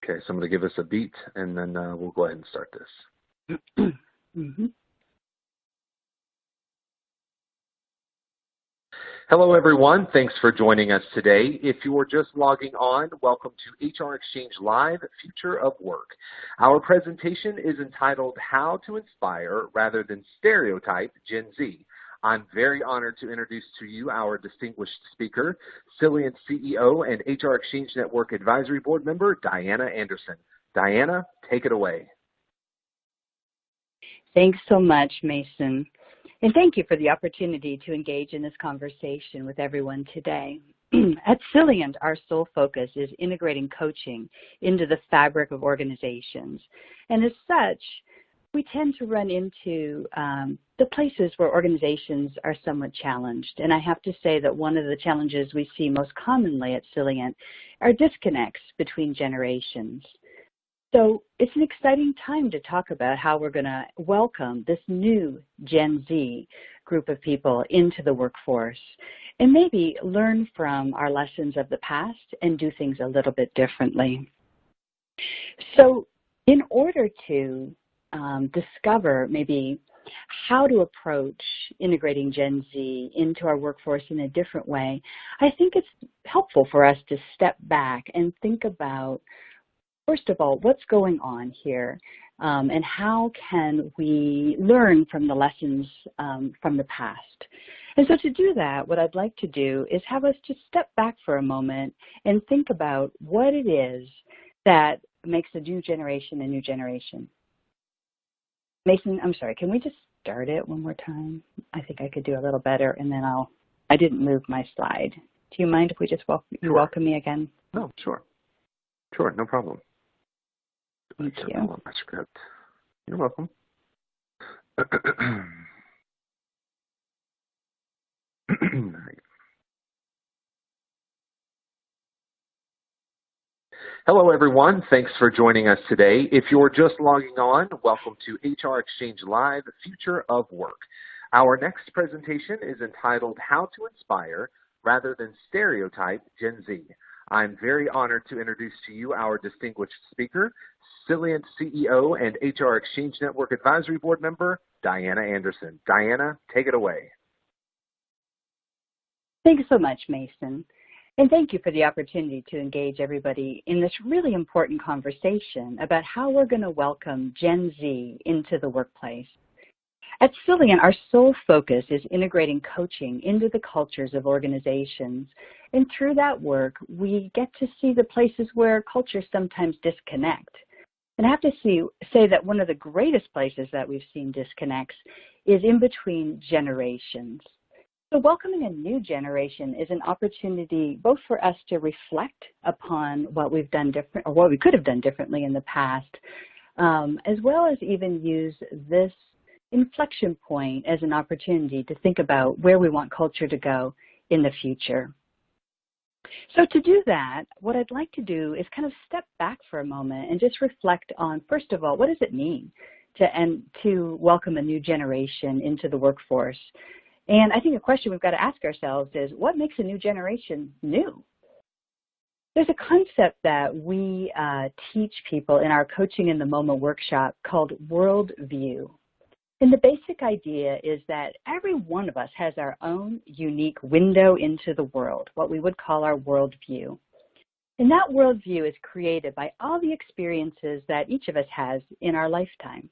Okay, so I'm going to give us a beat, and then we'll go ahead and start this. Mm-hmm. Hello, everyone. Thanks for joining us today. If you are just logging on, welcome to HR Exchange Live, Future of Work. Our presentation is entitled How to Inspire Rather Than Stereotype Gen Z. I'm very honored to introduce to you our distinguished speaker, Cilliant CEO and HR Exchange Network Advisory Board member, Diana Anderson. Diana, take it away. Thanks so much, Mason. And thank you for the opportunity to engage in this conversation with everyone today. At Cilliant, our sole focus is integrating coaching into the fabric of organizations. And as such, we tend to run into the places where organizations are somewhat challenged. And I have to say that one of the challenges we see most commonly at Cilliant are disconnects between generations. So it's an exciting time to talk about how we're going to welcome this new Gen Z group of people into the workforce and maybe learn from our lessons of the past and do things a little bit differently. So in order to discover maybe how to approach integrating Gen Z into our workforce in a different way, I think it's helpful for us to step back and think about, first of all, what's going on here and how can we learn from the lessons from the past. And so to do that, what I'd like to do is have us just step back for a moment and think about what it is that makes a new generation a new generation. Mason, I'm sorry, can we just start it one more time? I think I could do a little better, and then I didn't move my slide. Do you mind if we just welcome me again? No, sure. Sure, no problem. Thank you. My script. You're welcome. Hello, everyone. Thanks for joining us today. If you're just logging on, welcome to HR Exchange Live, Future of Work. Our next presentation is entitled How to Inspire Rather Than Stereotype Gen Z. I'm very honored to introduce to you our distinguished speaker, Cilliant CEO and HR Exchange Network Advisory Board member, Diana Anderson. Diana, take it away. Thanks so much, Mason. And thank you for the opportunity to engage everybody in this really important conversation about how we're going to welcome Gen Z into the workplace. At Cilliant, our sole focus is integrating coaching into the cultures of organizations. And through that work, we get to see the places where cultures sometimes disconnect. And I have to say that one of the greatest places that we've seen disconnects is in between generations. So welcoming a new generation is an opportunity both for us to reflect upon what we've done different, or what we could have done differently in the past, as well as even use this inflection point as an opportunity to think about where we want culture to go in the future. So to do that, what I'd like to do is kind of step back for a moment and just reflect on, first of all, what does it mean to welcome a new generation into the workforce? And I think a question we've got to ask ourselves is, what makes a new generation new? There's a concept that we teach people in our Coaching in the Moment workshop called worldview. And the basic idea is that every one of us has our own unique window into the world, what we would call our worldview. And that worldview is created by all the experiences that each of us has in our lifetime.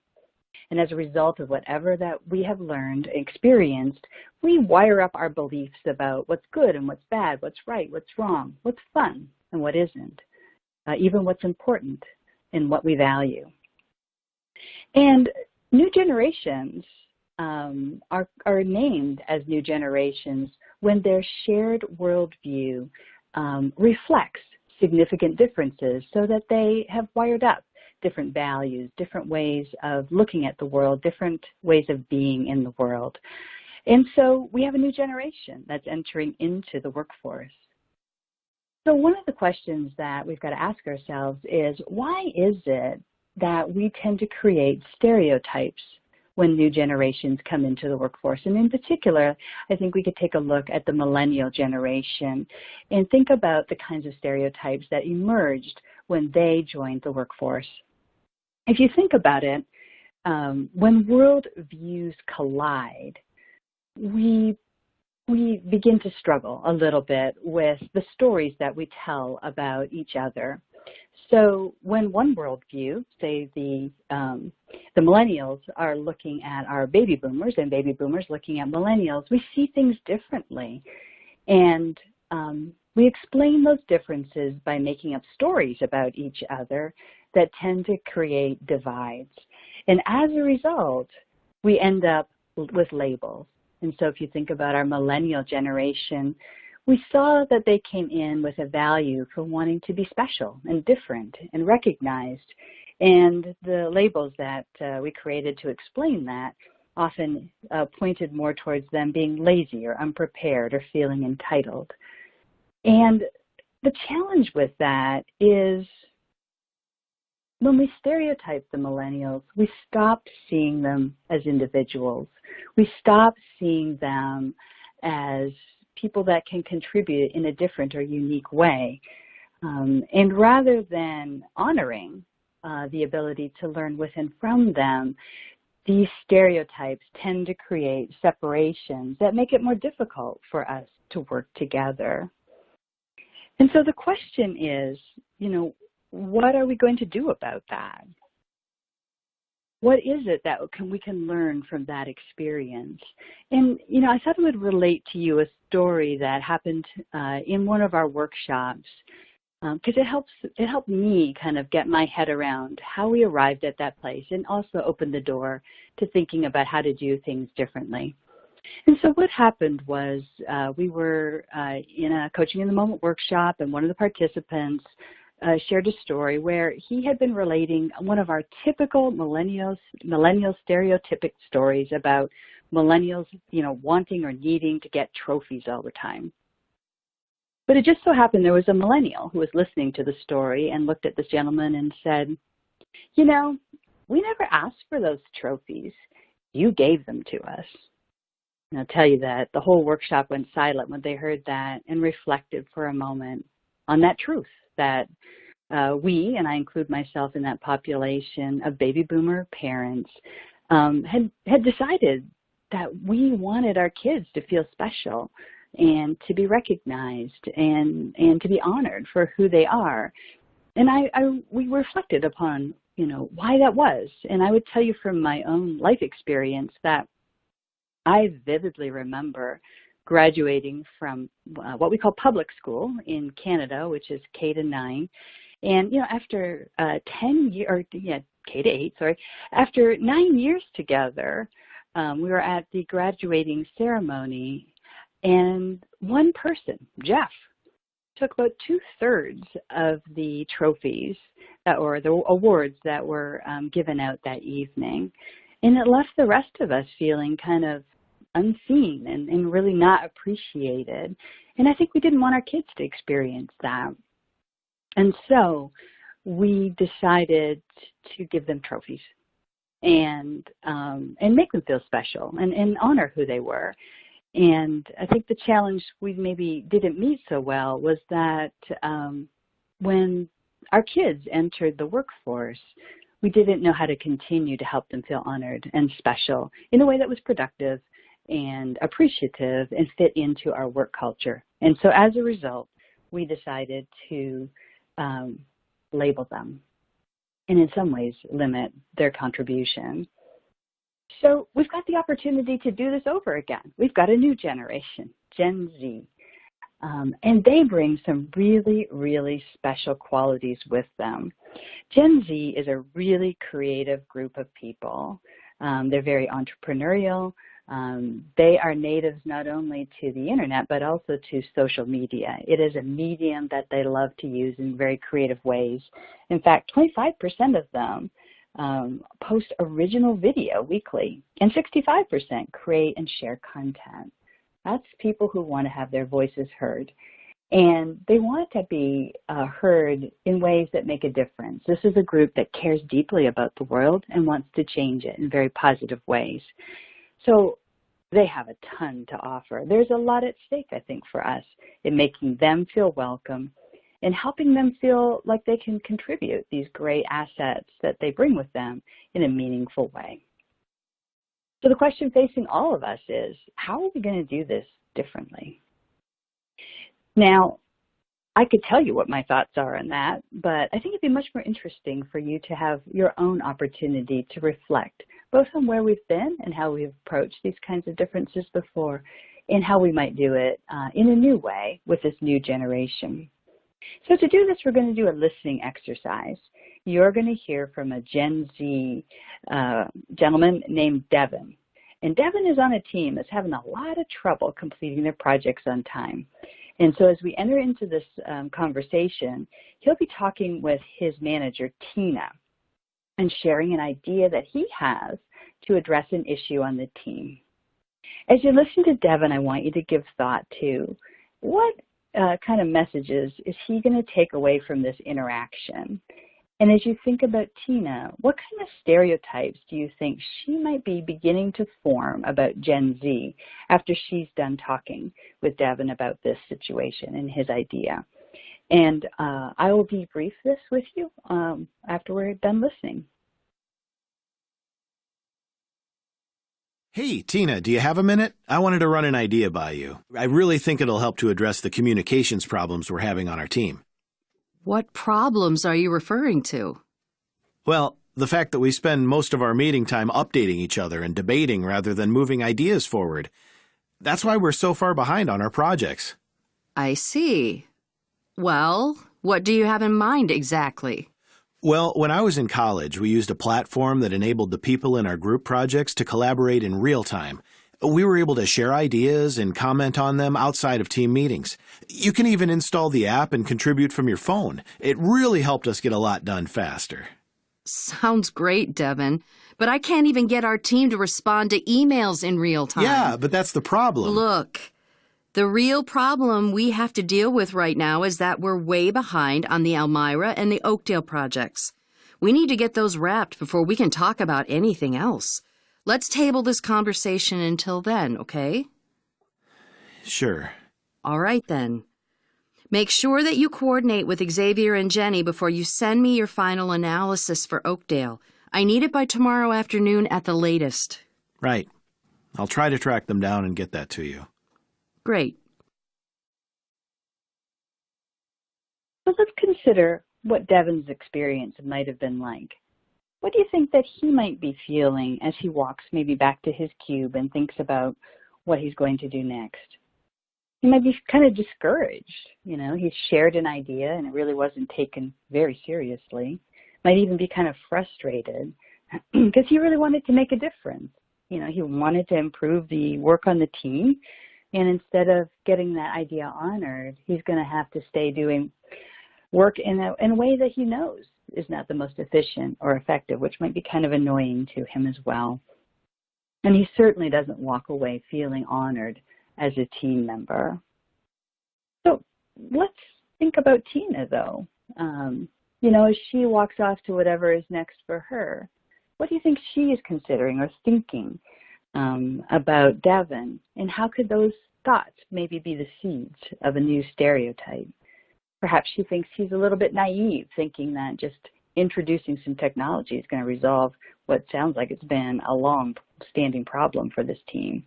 And as a result of whatever that we have learned, experienced, we wire up our beliefs about what's good and what's bad, what's right, what's wrong, what's fun and what isn't, even what's important and what we value. And new generations are named as new generations when their shared worldview reflects significant differences so that they have wired up different values, different ways of looking at the world, different ways of being in the world. And so we have a new generation that's entering into the workforce. So one of the questions that we've got to ask ourselves is, why is it that we tend to create stereotypes when new generations come into the workforce? And in particular, I think we could take a look at the millennial generation and think about the kinds of stereotypes that emerged when they joined the workforce. If you think about it, when world views collide, we begin to struggle a little bit with the stories that we tell about each other. So when one worldview, say the millennials are looking at our baby boomers and baby boomers looking at millennials, we see things differently. And we explain those differences by making up stories about each other that tend to create divides. And as a result, we end up with labels. And so if you think about our millennial generation, we saw that they came in with a value for wanting to be special and different and recognized. And the labels that we created to explain that often pointed more towards them being lazy or unprepared or feeling entitled. And the challenge with that is when we stereotype the millennials, we stopped seeing them as individuals. We stopped seeing them as people that can contribute in a different or unique way. And rather than honoring the ability to learn with and from them, these stereotypes tend to create separations that make it more difficult for us to work together. And so the question is, what are we going to do about that? What is it that we can learn from that experience? And, I thought it would relate to you a story that happened in one of our workshops, because it helped me kind of get my head around how we arrived at that place and also opened the door to thinking about how to do things differently. And so what happened was we were in a Coaching in the Moment workshop, and one of the participants shared a story where he had been relating one of our typical millennial stereotypic stories about millennials, wanting or needing to get trophies all the time. But it just so happened there was a millennial who was listening to the story and looked at this gentleman and said, we never asked for those trophies. You gave them to us. And I'll tell you that the whole workshop went silent when they heard that and reflected for a moment on that truth that we, and I include myself in that population of baby boomer parents, had decided that we wanted our kids to feel special and to be recognized and to be honored for who they are. And we reflected upon, why that was. And I would tell you from my own life experience that I vividly remember graduating from what we call public school in Canada, which is K to 9. And, after 10 years, or K to 8, sorry, after 9 years together, we were at the graduating ceremony, and one person, Jeff, took about 2/3 of the trophies or the awards that were given out that evening. And it left the rest of us feeling kind of unseen and really not appreciated. And I think we didn't want our kids to experience that. And so we decided to give them trophies and make them feel special and honor who they were. And I think the challenge we maybe didn't meet so well was that when our kids entered the workforce, we didn't know how to continue to help them feel honored and special in a way that was productive and appreciative and fit into our work culture. And so as a result, we decided to label them and in some ways limit their contribution. So we've got the opportunity to do this over again. We've got a new generation, Gen Z, and they bring some really, really special qualities with them. Gen Z is a really creative group of people. They're very entrepreneurial. They are natives not only to the internet, but also to social media. It is a medium that they love to use in very creative ways. In fact, 25% of them post original video weekly, and 65% create and share content. That's people who want to have their voices heard. And they want to be heard in ways that make a difference. This is a group that cares deeply about the world and wants to change it in very positive ways. So they have a ton to offer. There's a lot at stake, I think, for us in making them feel welcome and helping them feel like they can contribute these great assets that they bring with them in a meaningful way. So the question facing all of us is, how are we going to do this differently? Now, I could tell you what my thoughts are on that, but I think it'd be much more interesting for you to have your own opportunity to reflect, both on where we've been and how we've approached these kinds of differences before, and how we might do it in a new way with this new generation. So to do this, we're going to do a listening exercise. You're going to hear from a Gen Z gentleman named Devin. And Devin is on a team that's having a lot of trouble completing their projects on time. And so as we enter into this conversation, he'll be talking with his manager, Tina, and sharing an idea that he has to address an issue on the team. As you listen to Devin, I want you to give thought to what kind of messages is he going to take away from this interaction? And as you think about Tina, what kind of stereotypes do you think she might be beginning to form about Gen Z after she's done talking with Devin about this situation and his idea? And I will debrief this with you after we're done listening. Hey, Tina, do you have a minute? I wanted to run an idea by you. I really think it'll help to address the communications problems we're having on our team. What problems are you referring to? Well, the fact that we spend most of our meeting time updating each other and debating rather than moving ideas forward. That's why we're so far behind on our projects. I see. Well, what do you have in mind exactly? Well, when I was in college, we used a platform that enabled the people in our group projects to collaborate in real time. We were able to share ideas and comment on them outside of team meetings. You can even install the app and contribute from your phone. It really helped us get a lot done faster. Sounds great, Devin. But I can't even get our team to respond to emails in real time. Yeah, but that's the problem. Look, the real problem we have to deal with right now is that we're way behind on the Elmira and the Oakdale projects. We need to get those wrapped before we can talk about anything else. Let's table this conversation until then, okay? Sure. All right, then. Make sure that you coordinate with Xavier and Jenny before you send me your final analysis for Oakdale. I need it by tomorrow afternoon at the latest. Right. I'll try to track them down and get that to you. Great. So let's consider what Devin's experience might have been like. What do you think that he might be feeling as he walks maybe back to his cube and thinks about what he's going to do next? He might be kind of discouraged. You know, he shared an idea and it really wasn't taken very seriously. Might even be kind of frustrated because he really wanted to make a difference. You know, he wanted to improve the work on the team, and instead of getting that idea honored, he's going to have to stay doing work in a way that he knows is not the most efficient or effective, which might be kind of annoying to him as well. And he certainly doesn't walk away feeling honored as a team member. So let's think about Tina, though. You know, as she walks off to whatever is next for her, what do you think she is considering or thinking about Devin? And how could those thoughts maybe be the seeds of a new stereotype? Perhaps she thinks he's a little bit naive, thinking that just introducing some technology is going to resolve what sounds like it's been a long-standing problem for this team.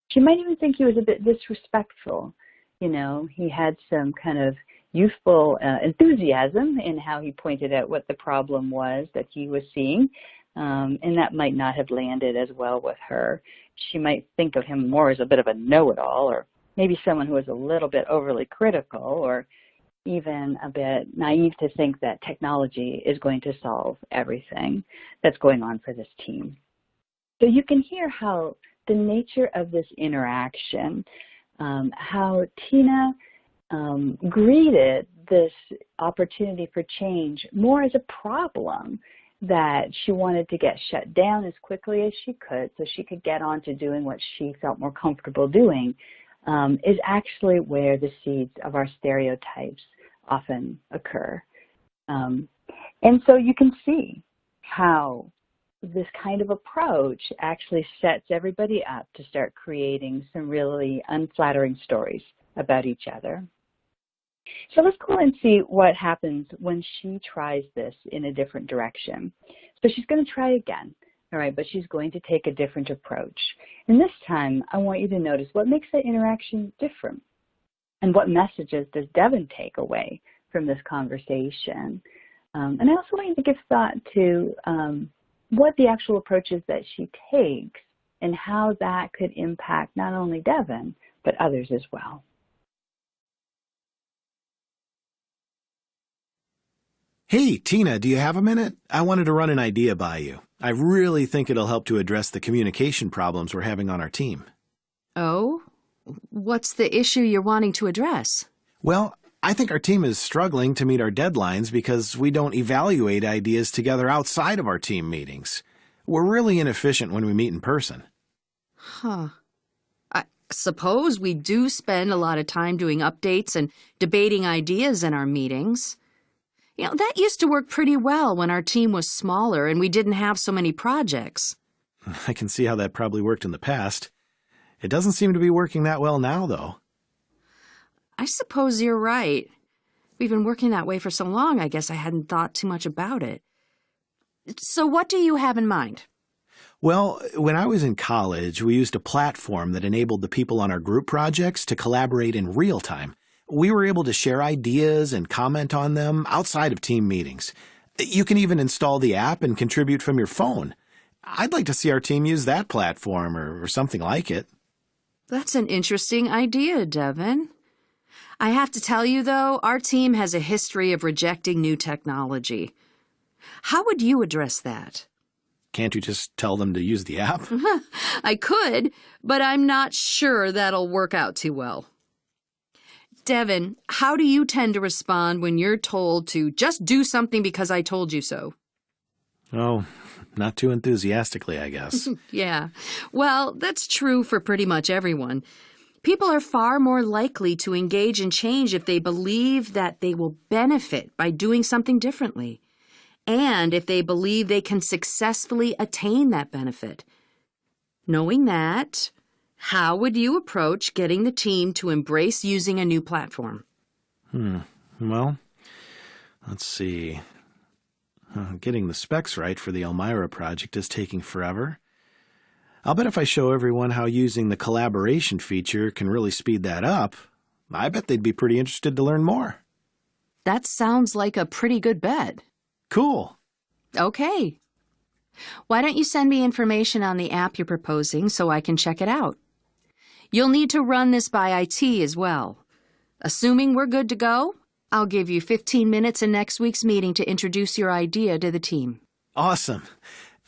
She might even think he was a bit disrespectful. You know, he had some kind of youthful enthusiasm in how he pointed out what the problem was that he was seeing, and that might not have landed as well with her. She might think of him more as a bit of a know-it-all, or maybe someone who was a little bit overly critical, or even a bit naive to think that technology is going to solve everything that's going on for this team. So you can hear how the nature of this interaction, how Tina greeted this opportunity for change more as a problem that she wanted to get shut down as quickly as she could so she could get on to doing what she felt more comfortable doing, is actually where the seeds of our stereotypes often occur. And so you can see how this kind of approach actually sets everybody up to start creating some really unflattering stories about each other. So let's go and see what happens when she tries this in a different direction. So she's going to try again, all right, but she's going to take a different approach. And this time, I want you to notice what makes that interaction different and what messages does Devin take away from this conversation. And I also want you to give thought to what the actual approach is that she takes and how that could impact not only Devin, but others as well. Hey, Tina, do you have a minute? I wanted to run an idea by you. I really think it'll help to address the communication problems we're having on our team. Oh? What's the issue you're wanting to address? Well, I think our team is struggling to meet our deadlines because we don't evaluate ideas together outside of our team meetings. We're really inefficient when we meet in person. Huh. I suppose we do spend a lot of time doing updates and debating ideas in our meetings. You know, that used to work pretty well when our team was smaller and we didn't have so many projects. I can see how that probably worked in the past. It doesn't seem to be working that well now, though. I suppose you're right. We've been working that way for so long, I guess I hadn't thought too much about it. So what do you have in mind? Well, when I was in college, we used a platform that enabled the people on our group projects to collaborate in real time. We were able to share ideas and comment on them outside of team meetings. You can even install the app and contribute from your phone. I'd like to see our team use that platform or something like it. That's an interesting idea, Devin. I have to tell you, though, our team has a history of rejecting new technology. How would you address that? Can't you just tell them to use the app? I could, but I'm not sure that'll work out too well. Devin, how do you tend to respond when you're told to just do something because I told you so? Oh, not too enthusiastically, I guess. Yeah. Well, that's true for pretty much everyone. People are far more likely to engage in change if they believe that they will benefit by doing something differently, and if they believe they can successfully attain that benefit. Knowing that, how would you approach getting the team to embrace using a new platform? Well, let's see. Getting the specs right for the Elmira project is taking forever. I'll bet if I show everyone how using the collaboration feature can really speed that up, I bet they'd be pretty interested to learn more. That sounds like a pretty good bet. Cool. Okay. Why don't you send me information on the app you're proposing so I can check it out? You'll need to run this by IT as well. Assuming we're good to go, I'll give you 15 minutes in next week's meeting to introduce your idea to the team. Awesome.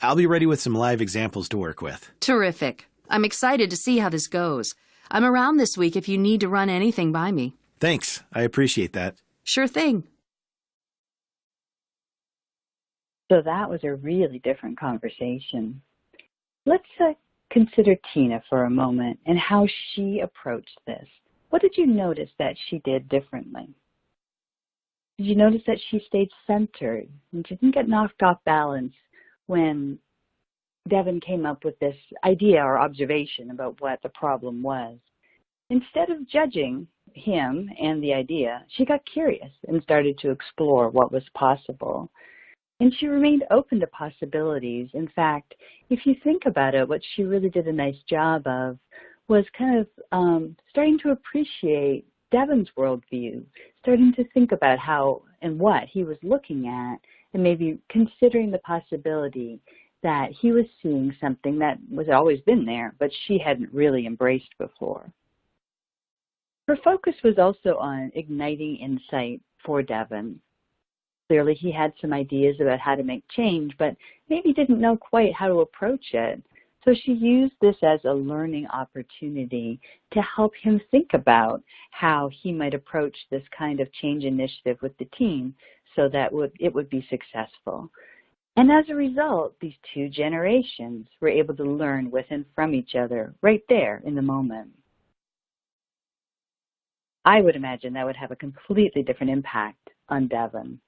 I'll be ready with some live examples to work with. Terrific. I'm excited to see how this goes. I'm around this week if you need to run anything by me. Thanks. I appreciate that. Sure thing. So that was a really different conversation. Let's consider Tina for a moment and how she approached this. What did you notice that she did differently? Did you notice that she stayed centered and she didn't get knocked off balance when Devin came up with this idea or observation about what the problem was? Instead of judging him and the idea, she got curious and started to explore what was possible. And she remained open to possibilities. In fact, if you think about it, what she really did a nice job of was kind of starting to appreciate Devin's worldview, starting to think about how and what he was looking at, and maybe considering the possibility that he was seeing something that was always been there, but she hadn't really embraced before. Her focus was also on igniting insight for Devin. Clearly, he had some ideas about how to make change, but maybe didn't know quite how to approach it. So she used this as a learning opportunity to help him think about how he might approach this kind of change initiative with the team so that it would be successful. And as a result, these two generations were able to learn with and from each other right there in the moment. I would imagine that would have a completely different impact on Devin.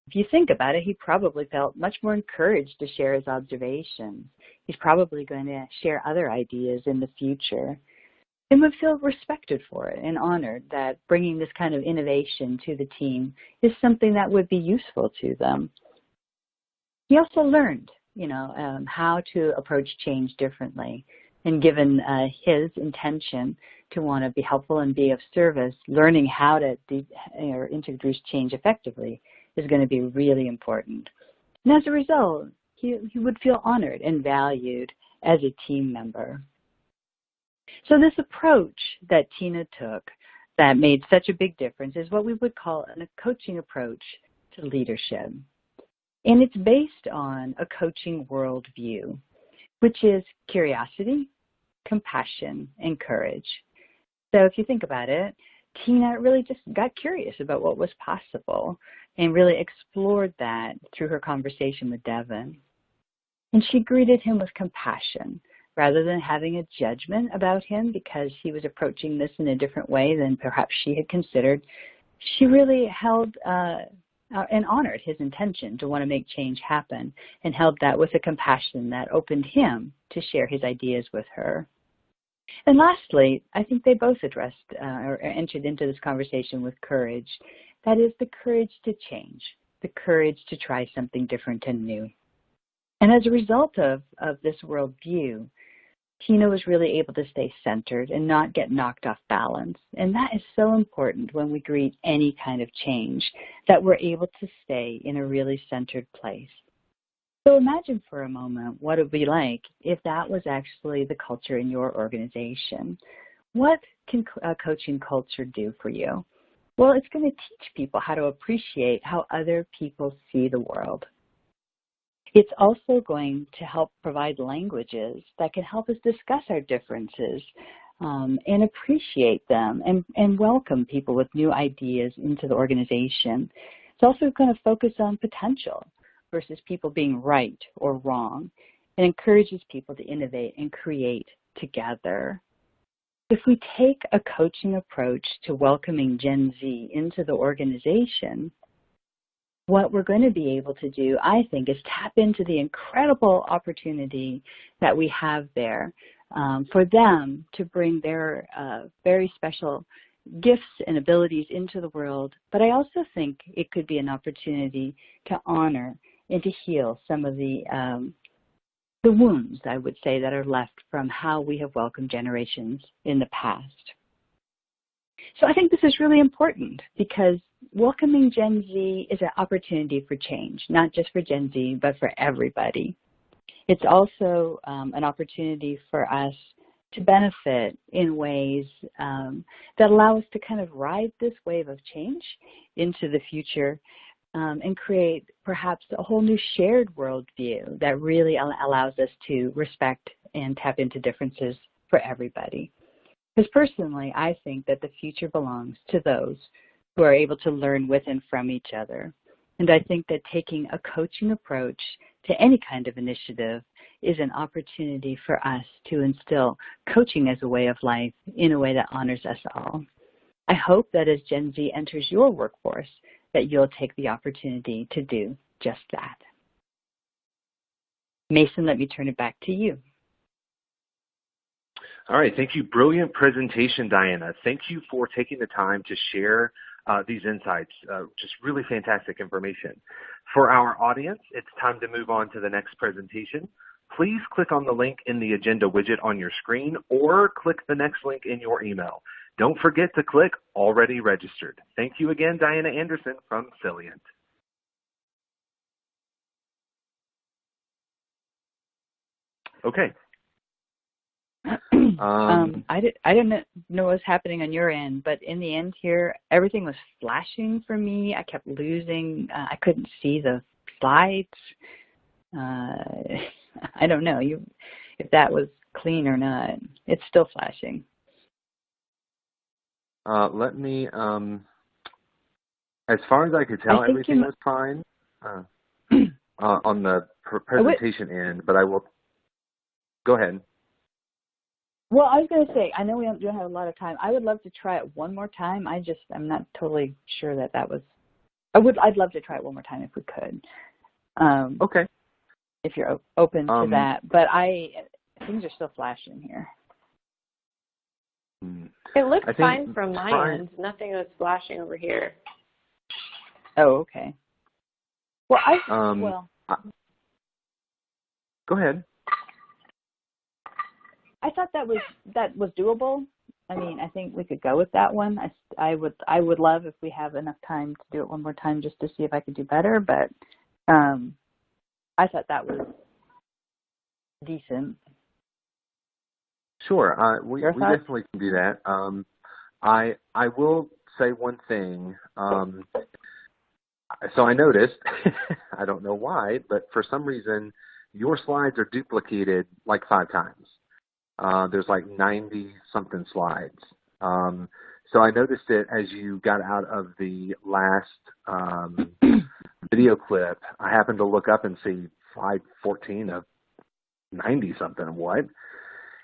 If you think about it, he probably felt much more encouraged to share his observations. He's probably going to share other ideas in the future. and would feel respected for it and honored that bringing this kind of innovation to the team is something that would be useful to them. He also learned, how to approach change differently. And given his intention to want to be helpful and be of service, learning how to introduce change effectively is going to be really important. And as a result, he would feel honored and valued as a team member. So this approach that Tina took that made such a big difference is what we would call a coaching approach to leadership. And it's based on a coaching worldview, which is curiosity, compassion, and courage. So if you think about it, Tina really just got curious about what was possible and really explored that through her conversation with Devin. And she greeted him with compassion rather than having a judgment about him because he was approaching this in a different way than perhaps she had considered. She really held and honored his intention to want to make change happen and held that with a compassion that opened him to share his ideas with her. And lastly, I think they both addressed or entered into this conversation with courage. That is the courage to change, the courage to try something different and new. And as a result of this worldview, Tina was really able to stay centered and not get knocked off balance. And that is so important when we greet any kind of change, that we're able to stay in a really centered place. So imagine for a moment what it would be like if that was actually the culture in your organization. What can a coaching culture do for you? Well, it's going to teach people how to appreciate how other people see the world. It's also going to help provide languages that can help us discuss our differences and appreciate them and welcome people with new ideas into the organization. It's also going to focus on potential versus people being right or wrong. It encourages people to innovate and create together. If we take a coaching approach to welcoming Gen Z into the organization, what we're going to be able to do, I think, is tap into the incredible opportunity that we have there for them to bring their very special gifts and abilities into the world. But I also think it could be an opportunity to honor and to heal some of the wounds, I would say, that are left from how we have welcomed generations in the past. So I think this is really important because welcoming Gen Z is an opportunity for change, not just for Gen Z, but for everybody. It's also an opportunity for us to benefit in ways that allow us to kind of ride this wave of change into the future and create perhaps a whole new shared worldview that really allows us to respect and tap into differences for everybody. Because personally, I think that the future belongs to those who are able to learn with and from each other. And I think that taking a coaching approach to any kind of initiative is an opportunity for us to instill coaching as a way of life in a way that honors us all. I hope that as Gen Z enters your workforce, that you'll take the opportunity to do just that. Mason, let me turn it back to you. All right, thank you. Brilliant presentation, Diana. Thank you for taking the time to share these insights. Just really fantastic information. For our audience, it's time to move on to the next presentation. Please click on the link in the agenda widget on your screen or click the next link in your email. Don't forget to click Already Registered. Thank you again, Diana Anderson from Salient. Okay. I don't know what was happening on your end, but in the end here, everything was flashing for me. I kept losing. I couldn't see the slides. I don't know if that was clean or not. It's still flashing. Let me, as far as I could tell, everything was fine on the presentation end, but I will, go ahead. Well, I was going to say, I know we don't have a lot of time. I would love to try it one more time. I'm not totally sure that was, I'd love to try it one more time if we could. Okay. If you're open to that. But things are still flashing here. Hmm. It looks I think fine from my end. Nothing was flashing over here. Oh, okay. Well, go ahead. I thought that was doable. I mean, I think we could go with that one. I would love if we have enough time to do it one more time just to see if I could do better. But I thought that was decent. Sure, we definitely can do that. I will say one thing. So I noticed, I don't know why, but for some reason your slides are duplicated like 5 times. There's like 90-something slides. So I noticed it as you got out of the last video clip. I happened to look up and see slide 14 of 90-something of what.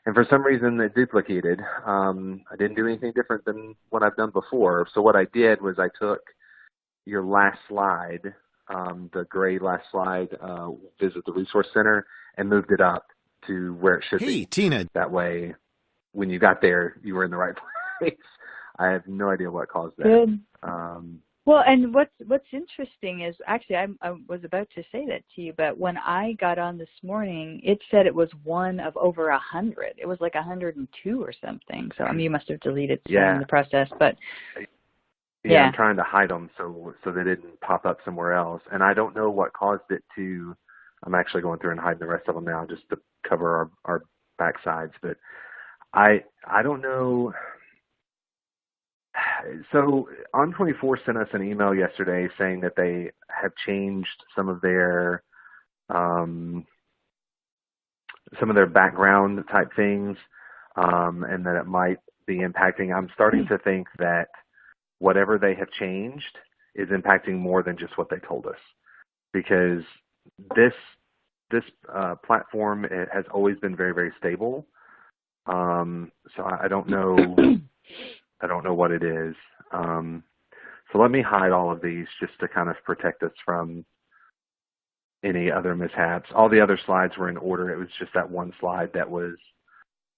And for some reason it duplicated. I didn't do anything different than what I've done before. So what I did was I took your last slide, the gray last slide, visit the resource center, and moved it up to where it should be. Hey, Tina. That way, when you got there, you were in the right place. I have no idea what caused that. Good. Well, and what's interesting is actually I was about to say that to you, but when I got on this morning, it said it was one of over 100. It was like 102 or something. So I mean, you must have deleted some in the process, but. Yeah, I'm trying to hide them so they didn't pop up somewhere else. And I don't know what caused it to. I'm actually going through and hiding the rest of them now just to cover our backsides. But I don't know. So On24 sent us an email yesterday saying that they have changed some of their background type things, and that it might be impacting. I'm starting to think that whatever they have changed is impacting more than just what they told us, because this platform, it has always been very, very stable. So I don't know. I don't know what it is. So let me hide all of these just to kind of protect us from any other mishaps. All the other slides were in order. It was just that one slide that was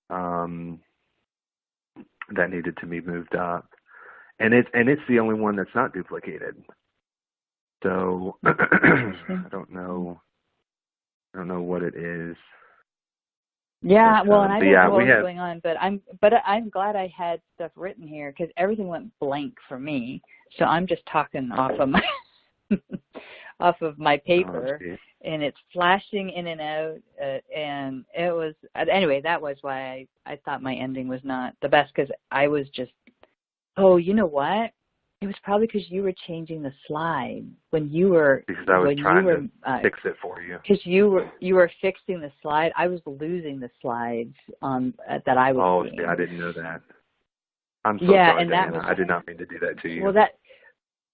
that needed to be moved up. And it's the only one that's not duplicated. So I don't know what it is. Yeah, well, and I don't know what's have going on, but I'm glad I had stuff written here because everything went blank for me. So I'm just talking off of my off of my paper, and it's flashing in and out. And it was anyway. That was why I thought my ending was not the best, because I was just. Oh, you know what? It was probably because you were changing the slide when you were. Because I was trying to fix it for you. Because you were fixing the slide. I was losing the slides that I was seeing. Oh, yeah, I didn't know that. I'm so sorry, Diana. I did not mean to do that to you.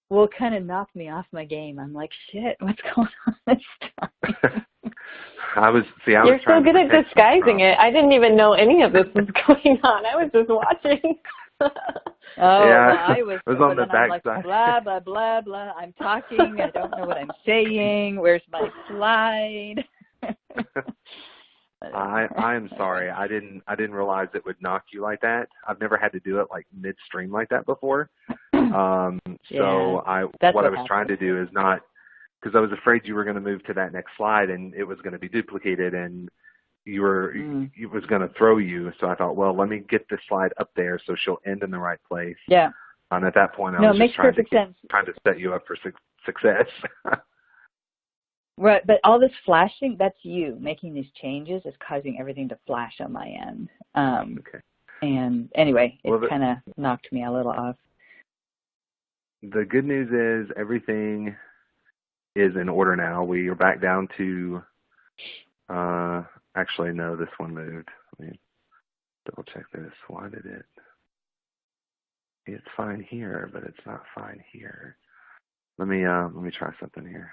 Well, it kind of knocked me off my game. I'm like, shit, what's going on this time? You're so good at disguising it. I didn't even know any of this was going on. I was just watching. Yeah, well, I was on the back side. Blah, blah, blah, blah. I'm talking. I don't know what I'm saying. Where's my slide? I'm sorry. I didn't realize it would knock you like that. I've never had to do it like midstream like that before. So what I was trying to do is not, because I was afraid you were going to move to that next slide and it was going to be duplicated and it was going to throw you. So I thought, well, let me get this slide up there so she'll end in the right place. Yeah. And at that point, I was just trying to set you up for success. Right, but all this flashing, that's you making these changes is causing everything to flash on my end. Okay. And anyway, it kind of knocked me a little off. The good news is everything is in order now. We are back down to, actually, no, this one moved. Let me double check this. Why did it? It's fine here, but it's not fine here. Let me try something here.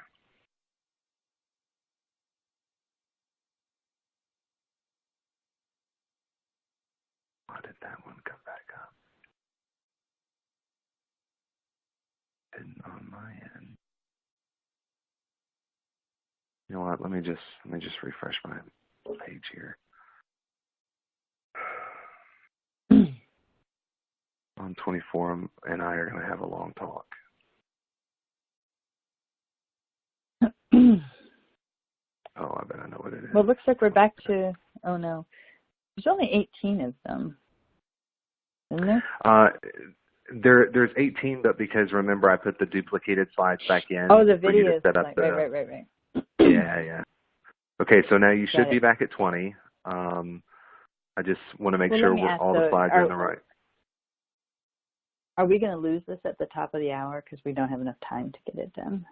Why did that one come back up? Didn't on my end. You know what? Let me just refresh my page here. on 24 and I are going to have a long talk. Oh, I bet I know what it is. Well, it looks like we're back to, oh no, there's only 18 of them, isn't there? There's 18, but because remember I put the duplicated slides back in. Oh, the video set up right. Yeah. Okay, so now you should be back at 20. I just want to make sure all the slides are in the right. Are we going to lose this at the top of the hour because we don't have enough time to get it done?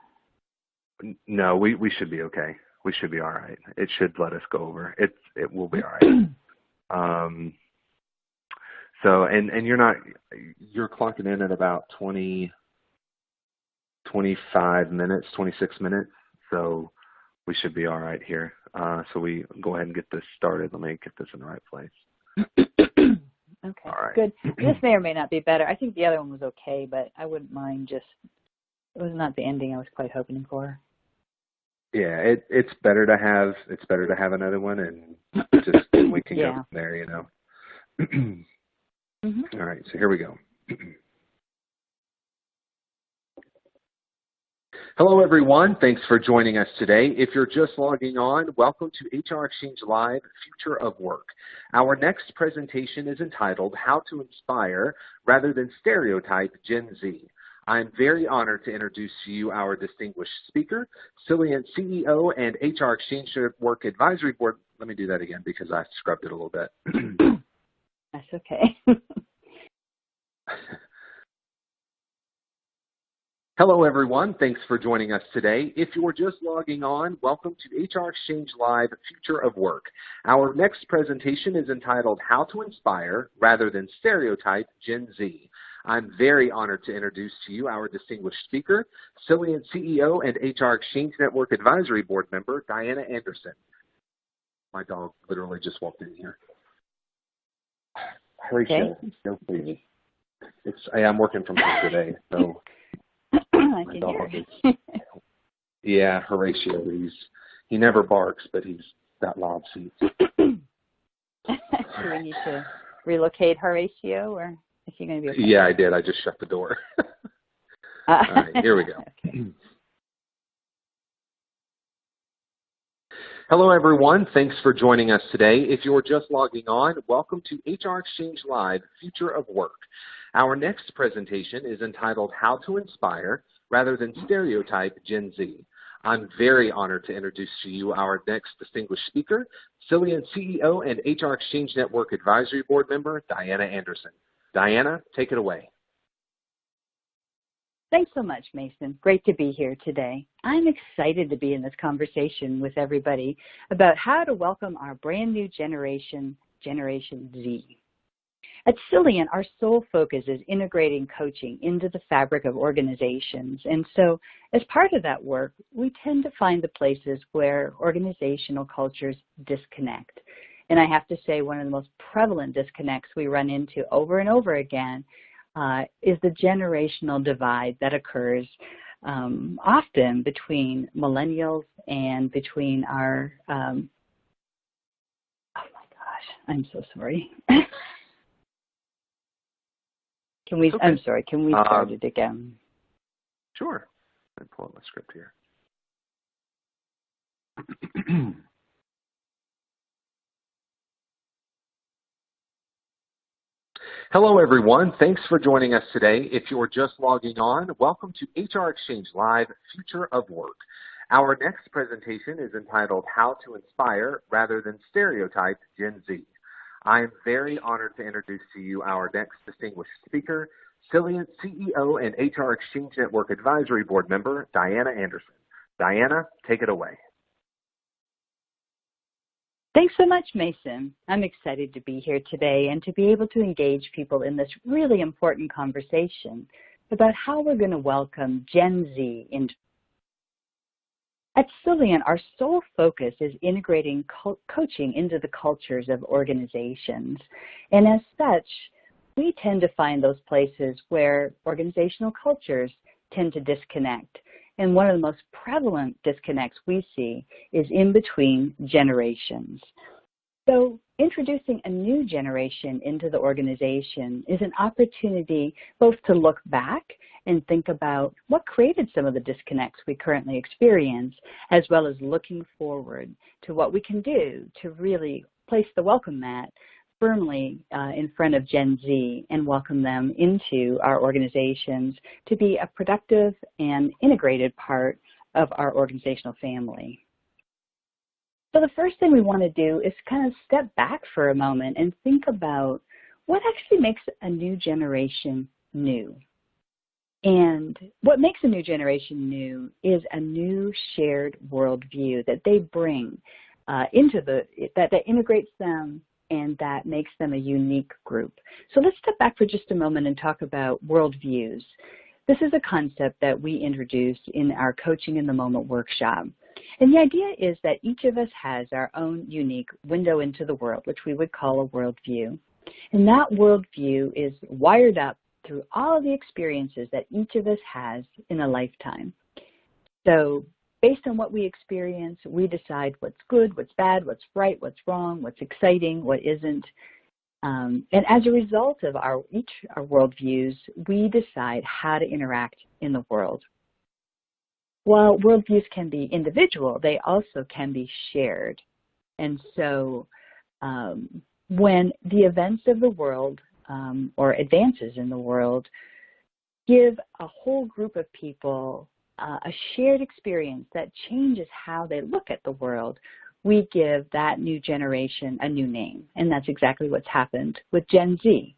No, we should be okay. We should be all right. It should let us go over. It will be all right. So and you're clocking in at about 25 minutes, 26 minutes. So we should be all right here. So we go ahead and get this started. Let me get this in the right place. Okay, all right. Good. This may or may not be better. I think the other one was okay, but I wouldn't mind it was not the ending I was quite hoping for. Yeah, it's better to have another one, and just we can go from there, you know. All right, so here we go. Hello, everyone. Thanks for joining us today. If you're just logging on, welcome to HR Exchange Live, Future of Work. Our next presentation is entitled How to Inspire Rather Than Stereotype Gen Z. I'm very honored to introduce to you our distinguished speaker, Cillian CEO and HR Exchange Work Advisory Board. Let me do that again because I scrubbed it a little bit. That's okay. Hello, everyone. Thanks for joining us today. If you're just logging on, welcome to HR Exchange Live, Future of Work. Our next presentation is entitled How to Inspire Rather Than Stereotype Gen Z. I'm very honored to introduce to you our distinguished speaker, Cillian CEO and HR Exchange Network Advisory Board member, Diana Anderson. My dog literally just walked in here. Horatio, no, please. I'm working from home today, so I can hear. Yeah, Horatio. He never barks, but he's got loud feet. Do we need to relocate Horatio, or is he going to be okay? Yeah, I did. I just shut the door. All right, here we go. Okay. Hello, everyone. Thanks for joining us today. If you're just logging on, welcome to HR Exchange Live, Future of Work. Our next presentation is entitled How to Inspire Rather Than Stereotype Gen Z. I'm very honored to introduce to you our next distinguished speaker, Cillian CEO and HR Exchange Network Advisory Board member, Diana Anderson. Diana, take it away. Thanks so much, Mason. Great to be here today. I'm excited to be in this conversation with everybody about how to welcome our brand new generation, Generation Z. At Cillian, our sole focus is integrating coaching into the fabric of organizations. And so as part of that work, we tend to find the places where organizational cultures disconnect. And I have to say one of the most prevalent disconnects we run into over and over again is the generational divide that occurs often between millennials and between our, oh my gosh, I'm so sorry. Okay. I'm sorry, can we start it again? Sure. Let me pull up my script here. Hello, everyone. Thanks for joining us today. If you're just logging on, welcome to HR Exchange Live, Future of Work. Our next presentation is entitled How to Inspire Rather Than Stereotype Gen Z. I am very honored to introduce to you our next distinguished speaker, Cillian CEO and HR Exchange Network Advisory Board member, Diana Anderson. Diana, take it away. Thanks so much, Mason. I'm excited to be here today and to be able to engage people in this really important conversation about how we're going to welcome Gen Z into. At Cillian, our sole focus is integrating coaching into the cultures of organizations. And as such, we tend to find those places where organizational cultures tend to disconnect. And one of the most prevalent disconnects we see is in between generations. So introducing a new generation into the organization is an opportunity both to look back and think about what created some of the disconnects we currently experience, as well as looking forward to what we can do to really place the welcome mat firmly in front of Gen Z and welcome them into our organizations to be a productive and integrated part of our organizational family. So the first thing we want to do is kind of step back for a moment and think about what actually makes a new generation new. And what makes a new generation new is a new shared worldview that they bring that integrates them and that makes them a unique group. So let's step back for just a moment and talk about worldviews. This is a concept that we introduced in our Coaching in the Moment workshop. And the idea is that each of us has our own unique window into the world, which we would call a worldview. And that worldview is wired up through all of the experiences that each of us has in a lifetime. So based on what we experience, we decide what's good, what's bad, what's right, what's wrong, what's exciting, what isn't. And as a result of our worldviews, we decide how to interact in the world. While worldviews can be individual, they also can be shared. And so when the events of the world or advances in the world give a whole group of people a shared experience that changes how they look at the world, we give that new generation a new name. And that's exactly what's happened with Gen Z.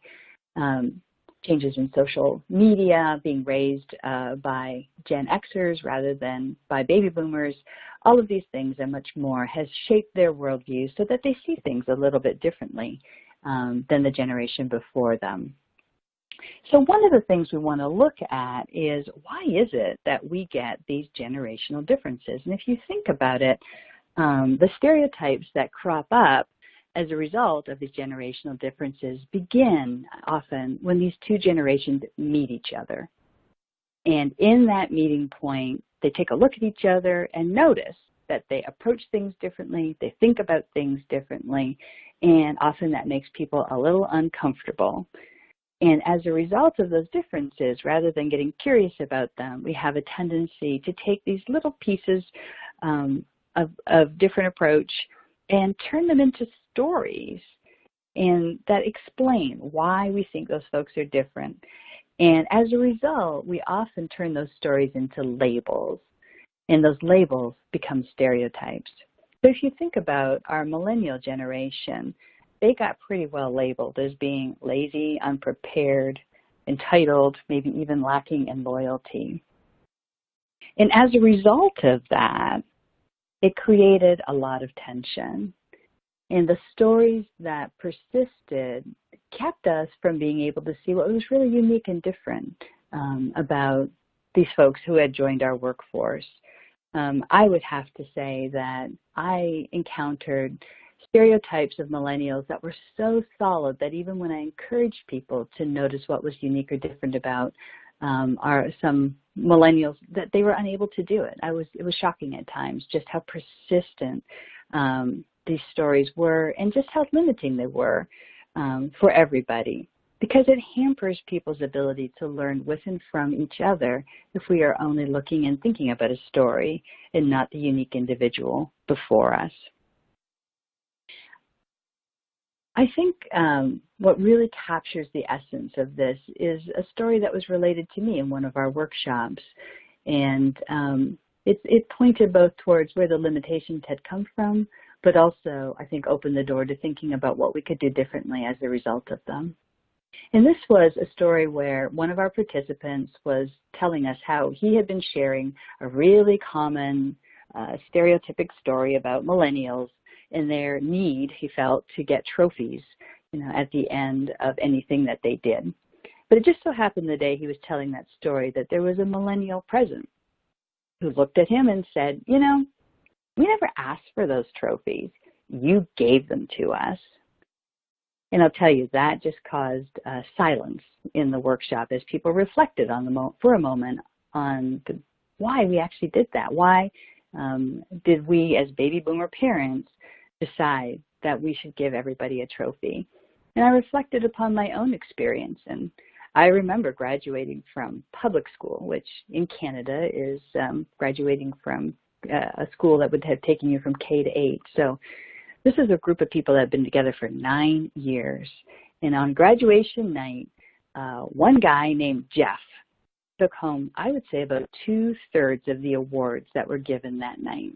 Changes in social media, being raised by Gen Xers rather than by baby boomers, all of these things and much more has shaped their worldview so that they see things a little bit differently than the generation before them. So one of the things we want to look at is, why is it that we get these generational differences? And if you think about it, the stereotypes that crop up as a result of these generational differences begin often when these two generations meet each other. And in that meeting point, they take a look at each other and notice that they approach things differently, they think about things differently, and often that makes people a little uncomfortable. And as a result of those differences, rather than getting curious about them, we have a tendency to take these little pieces of different approach and turn them into stories and that explain why we think those folks are different. And as a result, we often turn those stories into labels, and those labels become stereotypes. So if you think about our millennial generation, they got pretty well labeled as being lazy, unprepared, entitled, maybe even lacking in loyalty. And as a result of that, it created a lot of tension. And the stories that persisted kept us from being able to see what was really unique and different about these folks who had joined our workforce. I would have to say that I encountered stereotypes of millennials that were so solid that even when I encouraged people to notice what was unique or different about some millennials, that they were unable to do it. It was shocking at times just how persistent these stories were and just how limiting they were for everybody, because it hampers people's ability to learn with and from each other if we are only looking and thinking about a story and not the unique individual before us. I think what really captures the essence of this is a story that was related to me in one of our workshops. And it pointed both towards where the limitations had come from, but also, I think, opened the door to thinking about what we could do differently as a result of them. And this was a story where one of our participants was telling us how he had been sharing a really common stereotypic story about millennials and their need, he felt, to get trophies, at the end of anything that they did. But it just so happened the day he was telling that story that there was a millennial present who looked at him and said, we never asked for those trophies. You gave them to us. And I'll tell you, that just caused silence in the workshop as people reflected on for a moment on why we actually did that. Why did we as baby boomer parents decide that we should give everybody a trophy. And I reflected upon my own experience, and I remember graduating from public school, which in Canada is graduating from a school that would have taken you from K to 8. So this is a group of people that have been together for 9 years. And on graduation night, one guy named Jeff took home, I would say, about 2/3 of the awards that were given that night.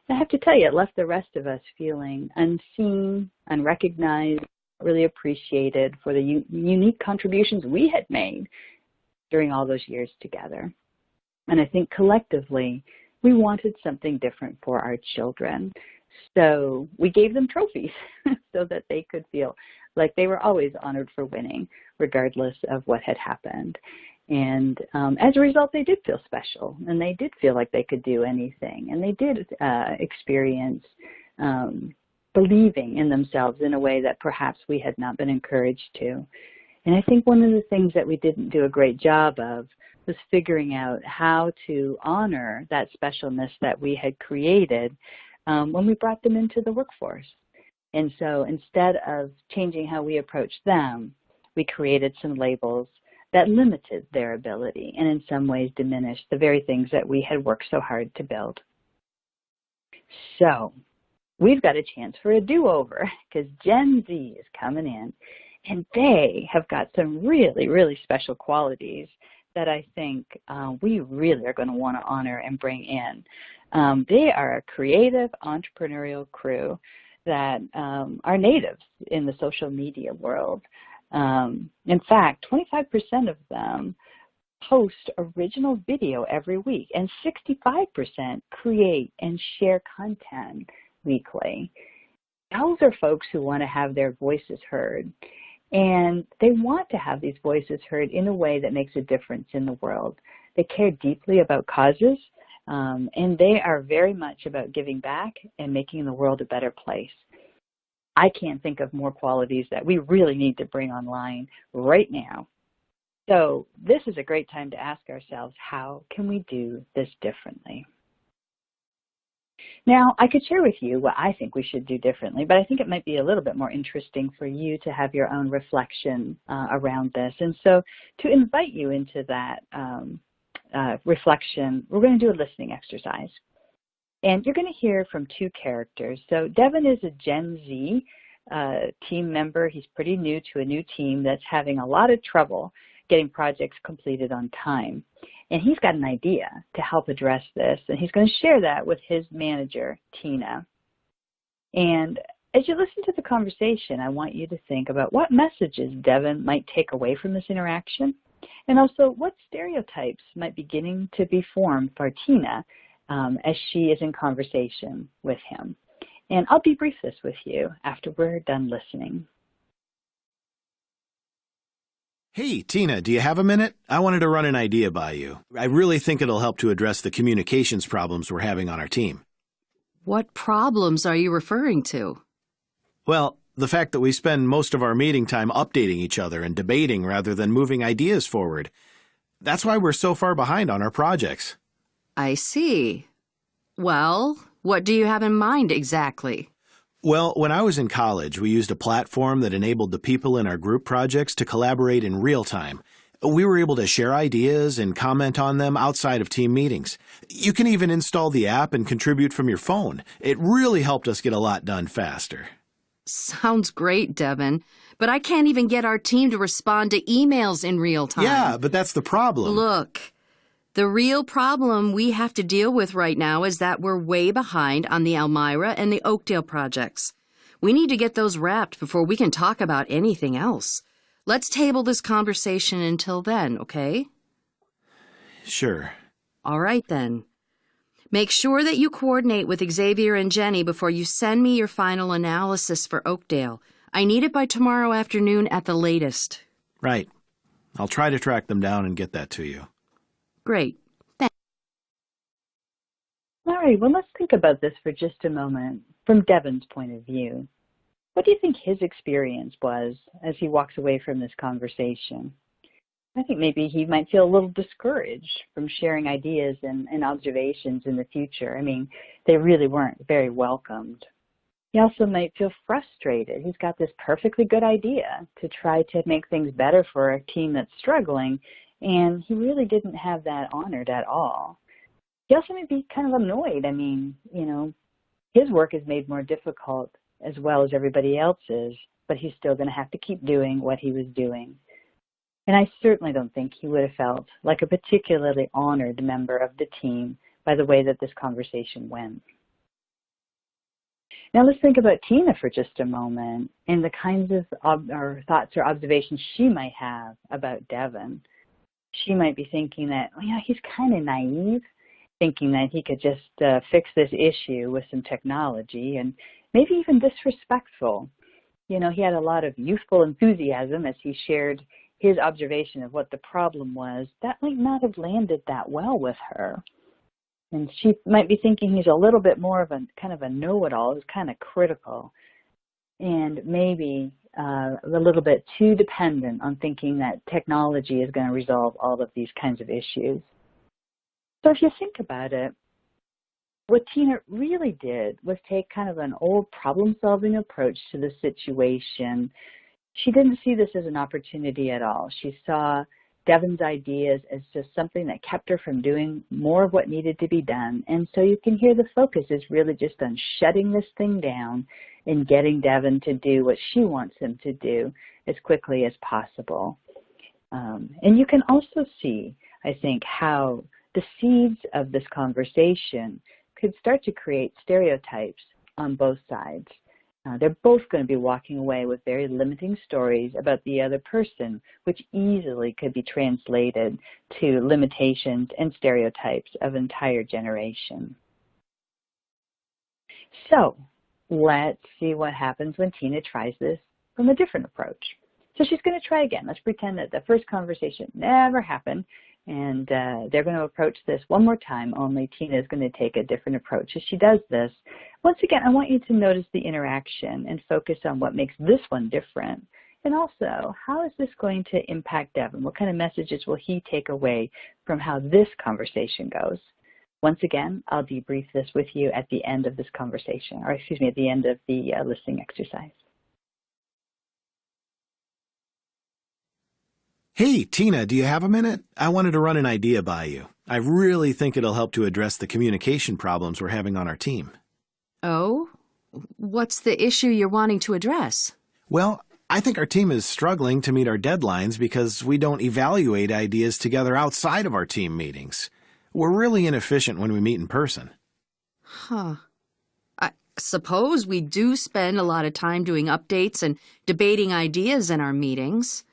And I have to tell you, it left the rest of us feeling unseen, unrecognized, really appreciated for the unique contributions we had made during all those years together. And I think collectively, we wanted something different for our children. So we gave them trophies so that they could feel like they were always honored for winning, regardless of what had happened. And as a result, they did feel special, and they did feel like they could do anything, and they did experience believing in themselves in a way that perhaps we had not been encouraged to. And I think one of the things that we didn't do a great job of was figuring out how to honor that specialness that we had created when we brought them into the workforce. And so instead of changing how we approached them, we created some labels that limited their ability and in some ways diminished the very things that we had worked so hard to build. So we've got a chance for a do-over because Gen Z is coming in, and they have got some really, really special qualities that I think we really are going to want to honor and bring in. They are a creative, entrepreneurial crew that are natives in the social media world. In fact, 25% of them post original video every week, and 65% create and share content weekly. Those are folks who want to have their voices heard, and they want to have these voices heard in a way that makes a difference in the world. They care deeply about causes, and they are very much about giving back and making the world a better place. I can't think of more qualities that we really need to bring online right now. So this is a great time to ask ourselves, how can we do this differently? Now, I could share with you what I think we should do differently, but I think it might be a little bit more interesting for you to have your own reflection around this. And so to invite you into that reflection, we're going to do a listening exercise. And you're going to hear from two characters. So Devin is a Gen Z team member. He's pretty new to a new team that's having a lot of trouble getting projects completed on time. And he's got an idea to help address this, and he's going to share that with his manager, Tina. And as you listen to the conversation, I want you to think about what messages Devin might take away from this interaction, and also what stereotypes might be beginning to be formed for Tina as she is in conversation with him. And I'll debrief this with you after we're done listening. Hey, Tina, do you have a minute? I wanted to run an idea by you. I really think it'll help to address the communications problems we're having on our team. What problems are you referring to? Well, the fact that we spend most of our meeting time updating each other and debating rather than moving ideas forward. That's why we're so far behind on our projects. I see. Well, what do you have in mind exactly? Well, when I was in college, we used a platform that enabled the people in our group projects to collaborate in real time. We were able to share ideas and comment on them outside of team meetings. You can even install the app and contribute from your phone. It really helped us get a lot done faster. Sounds great, Devin. But I can't even get our team to respond to emails in real time. Yeah, but that's the problem. Look, the real problem we have to deal with right now is that we're way behind on the Elmira and the Oakdale projects. We need to get those wrapped before we can talk about anything else. Let's table this conversation until then, okay? Sure. All right, then. Make sure that you coordinate with Xavier and Jenny before you send me your final analysis for Oakdale. I need it by tomorrow afternoon at the latest. Right. I'll try to track them down and get that to you. Great. Thanks. All right, well, let's think about this for just a moment from Devin's point of view. What do you think his experience was as he walks away from this conversation? I think maybe he might feel a little discouraged from sharing ideas and observations in the future. I mean, they really weren't very welcomed. He also might feel frustrated. He's got this perfectly good idea to try to make things better for a team that's struggling, and he really didn't have that honored at all. He also might be kind of annoyed. I mean, his work is made more difficult as well as everybody else's, but he's still going to have to keep doing what he was doing. And I certainly don't think he would have felt like a particularly honored member of the team by the way that this conversation went. Now let's think about Tina for just a moment and the kinds of thoughts or observations she might have about Devin. She might be thinking that, he's kind of naive, thinking that he could just fix this issue with some technology, and maybe even disrespectful. He had a lot of youthful enthusiasm as he shared his observation of what the problem was. That might not have landed that well with her. And she might be thinking he's a little bit more of a kind of a know-it-all, who's kind of critical, and maybe a little bit too dependent on thinking that technology is going to resolve all of these kinds of issues. So if you think about it, what Tina really did was take kind of an old problem-solving approach to the situation. She didn't see this as an opportunity at all. She saw Devin's ideas as just something that kept her from doing more of what needed to be done. And so you can hear the focus is really just on shutting this thing down and getting Devin to do what she wants him to do as quickly as possible. And you can also see, I think, how the seeds of this conversation could start to create stereotypes on both sides. They're both going to be walking away with very limiting stories about the other person, which easily could be translated to limitations and stereotypes of an entire generation. So let's see what happens when Tina tries this from a different approach. So she's going to try again. Let's pretend that the first conversation never happened, and they're going to approach this one more time, only Tina is going to take a different approach. As she does this, once again, I want you to notice the interaction and focus on what makes this one different. And also, how is this going to impact Devin? What kind of messages will he take away from how this conversation goes? Once again, I'll debrief this with you at the end of this conversation, or excuse me, at the end of the listening exercise. Hey, Tina, do you have a minute? I wanted to run an idea by you. I really think it'll help to address the communication problems we're having on our team. Oh? What's the issue you're wanting to address? Well, I think our team is struggling to meet our deadlines because we don't evaluate ideas together outside of our team meetings. We're really inefficient when we meet in person. Huh. I suppose we do spend a lot of time doing updates and debating ideas in our meetings.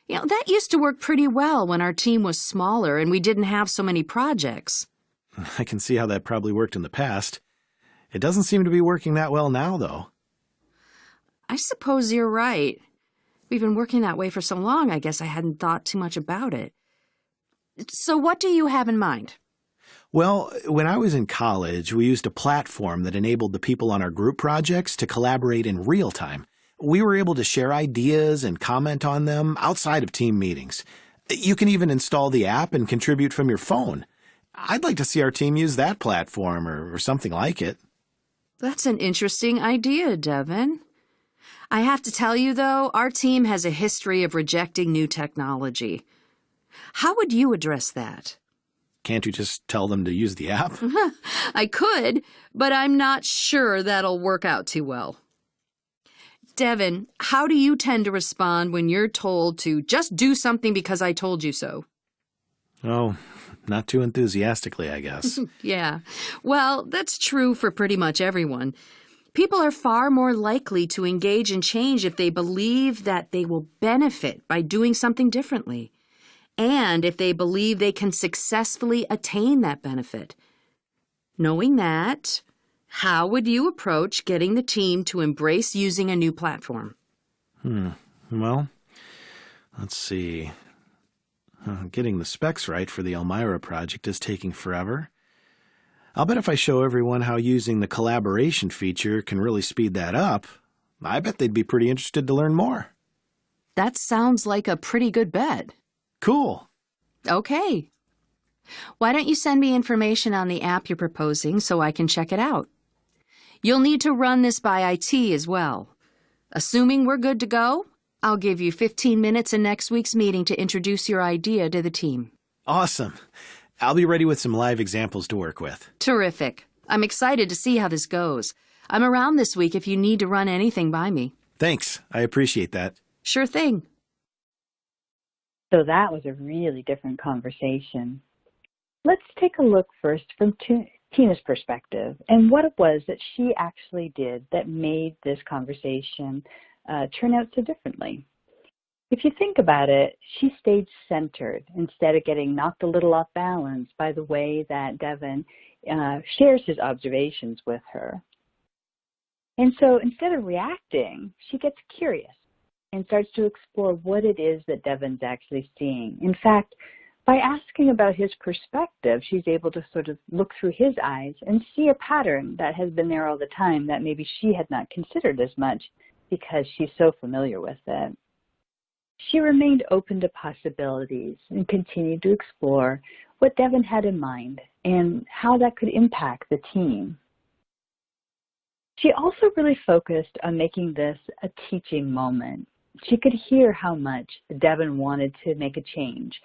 That used to work pretty well when our team was smaller and we didn't have so many projects. I can see how that probably worked in the past. It doesn't seem to be working that well now, though. I suppose you're right. We've been working that way for so long, I guess I hadn't thought too much about it. So what do you have in mind? Well, when I was in college, we used a platform that enabled the people on our group projects to collaborate in real time. We were able to share ideas and comment on them outside of team meetings. You can even install the app and contribute from your phone. I'd like to see our team use that platform or something like it. That's an interesting idea, Devin. I have to tell you, though, our team has a history of rejecting new technology. How would you address that? Can't you just tell them to use the app? I could, but I'm not sure that'll work out too well. Devin, how do you tend to respond when you're told to just do something because I told you so? Oh, not too enthusiastically, I guess. Yeah. Well, that's true for pretty much everyone. People are far more likely to engage in change if they believe that they will benefit by doing something differently, and if they believe they can successfully attain that benefit. Knowing that, how would you approach getting the team to embrace using a new platform? Well, let's see. Getting the specs right for the Elmira project is taking forever. I'll bet if I show everyone how using the collaboration feature can really speed that up, I bet they'd be pretty interested to learn more. That sounds like a pretty good bet. Cool. Okay. Why don't you send me information on the app you're proposing so I can check it out? You'll need to run this by IT as well. Assuming we're good to go, I'll give you 15 minutes in next week's meeting to introduce your idea to the team. Awesome. I'll be ready with some live examples to work with. Terrific. I'm excited to see how this goes. I'm around this week if you need to run anything by me. Thanks. I appreciate that. Sure thing. So that was a really different conversation. Let's take a look first from Tina's perspective and what it was that she actually did that made this conversation turn out so differently. If you think about it, she stayed centered instead of getting knocked a little off balance by the way that Devin shares his observations with her. And so instead of reacting, she gets curious and starts to explore what it is that Devin's actually seeing. In fact, by asking about his perspective, she's able to sort of look through his eyes and see a pattern that has been there all the time that maybe she had not considered as much because she's so familiar with it. She remained open to possibilities and continued to explore what Devin had in mind and how that could impact the team. She also really focused on making this a teaching moment. She could hear how much Devin wanted to make a change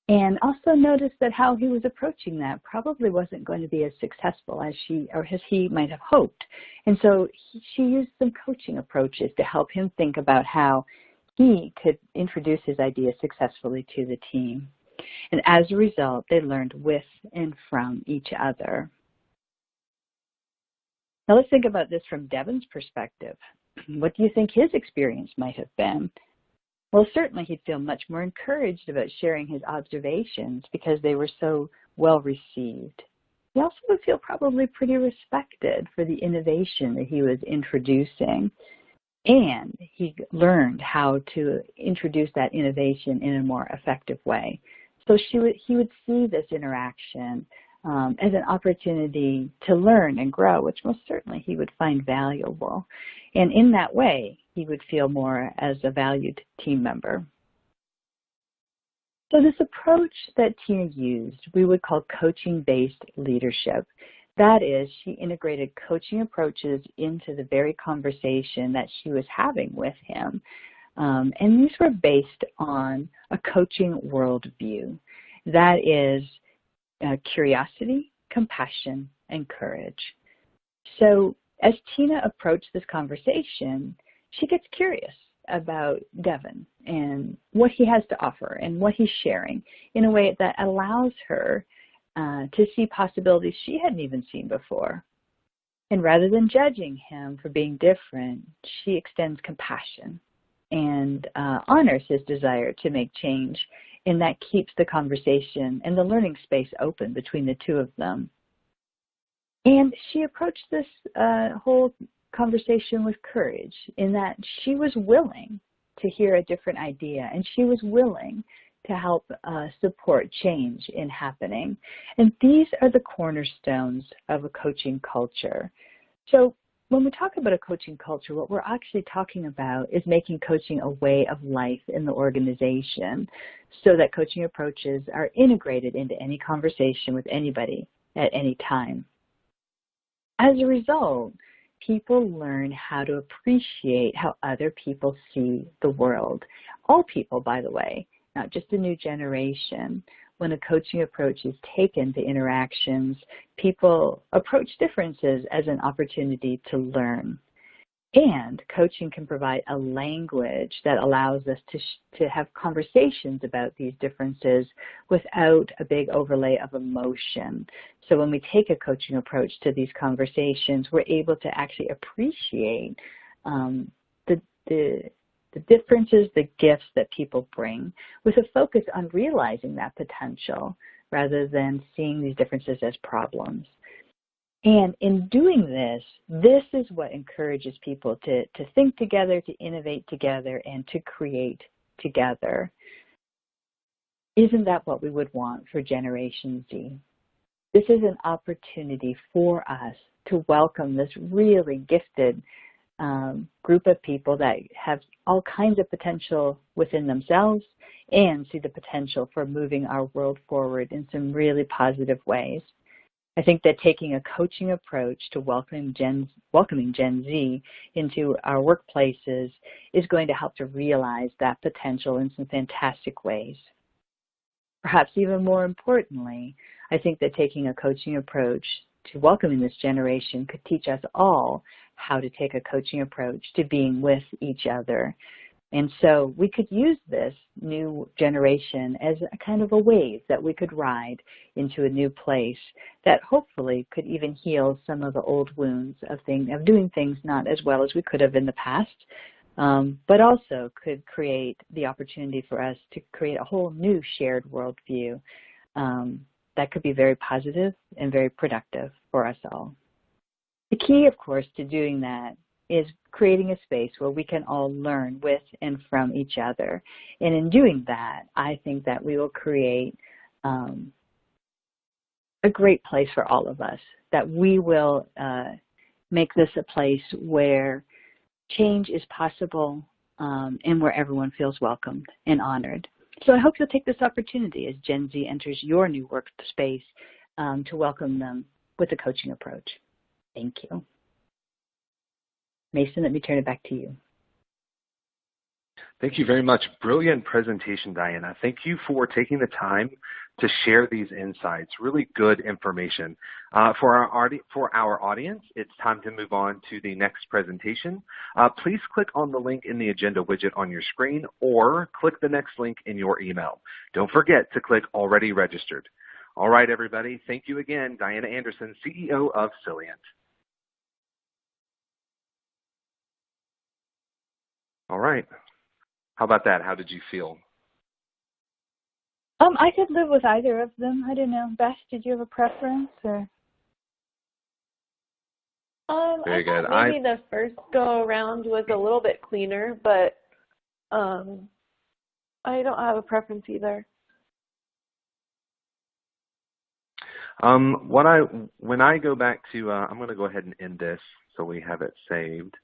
and also noticed that how he was approaching that probably wasn't going to be as successful as he might have hoped. And so she used some coaching approaches to help him think about how he could introduce his ideas successfully to the team. And as a result, they learned with and from each other. Now let's think about this from Devin's perspective. What do you think his experience might have been? Well, certainly he'd feel much more encouraged about sharing his observations because they were so well received. He also would feel probably pretty respected for the innovation that he was introducing. And he learned how to introduce that innovation in a more effective way. So he would see this interaction as an opportunity to learn and grow, which most certainly he would find valuable. And in that way, he would feel more as a valued team member. So this approach that Tina used, we would call coaching-based leadership. That is, she integrated coaching approaches into the very conversation that she was having with him. And these were based on a coaching worldview. That is curiosity, compassion, and courage. So as Tina approached this conversation, she gets curious about Devin and what he has to offer and what he's sharing in a way that allows her to see possibilities she hadn't even seen before. And rather than judging him for being different, she extends compassion and honors his desire to make change, and that keeps the conversation and the learning space open between the two of them. And she approached this whole conversation with courage in that she was willing to hear a different idea, and she was willing to help support change in happening. And these are the cornerstones of a coaching culture. So when we talk about a coaching culture, what we're actually talking about is making coaching a way of life in the organization so that coaching approaches are integrated into any conversation with anybody at any time. As a result, people learn how to appreciate how other people see the world. All people, by the way, not just a new generation. When a coaching approach is taken to interactions, people approach differences as an opportunity to learn. And coaching can provide a language that allows us to have conversations about these differences without a big overlay of emotion. So when we take a coaching approach to these conversations, we're able to actually appreciate the differences, the gifts that people bring, with a focus on realizing that potential rather than seeing these differences as problems. And in doing this, this is what encourages people to think together, to innovate together, and to create together. Isn't that what we would want for Generation Z? This is an opportunity for us to welcome this really gifted group of people that have all kinds of potential within themselves and see the potential for moving our world forward in some really positive ways. I think that taking a coaching approach to welcoming Gen Z into our workplaces is going to help to realize that potential in some fantastic ways. Perhaps even more importantly, I think that taking a coaching approach to welcoming this generation could teach us all how to take a coaching approach to being with each other. And so we could use this new generation as a kind of a wave that we could ride into a new place that hopefully could even heal some of the old wounds of doing things not as well as we could have in the past, but also could create the opportunity for us to create a whole new shared worldview that could be very positive and very productive for us all. The key, of course, to doing that is creating a space where we can all learn with and from each other. And in doing that, I think that we will create a great place for all of us, that we will make this a place where change is possible and where everyone feels welcomed and honored. So I hope you'll take this opportunity as Gen Z enters your new workspace to welcome them with a coaching approach. Thank you. Mason, let me turn it back to you. Thank you very much. Brilliant presentation, Diana. Thank you for taking the time to share these insights. Really good information. For our audience, it's time to move on to the next presentation. Please click on the link in the agenda widget on your screen or click the next link in your email. Don't forget to click Already Registered. All right, everybody. Thank you again. Diana Anderson, CEO of Cilliant. All right. How about that? How did you feel? I could live with either of them. I don't know. Beth, did you have a preference? Or? Very good. Maybe the first go around was a little bit cleaner, but I don't have a preference either. When I go back to, I'm going to go ahead and end this so we have it saved.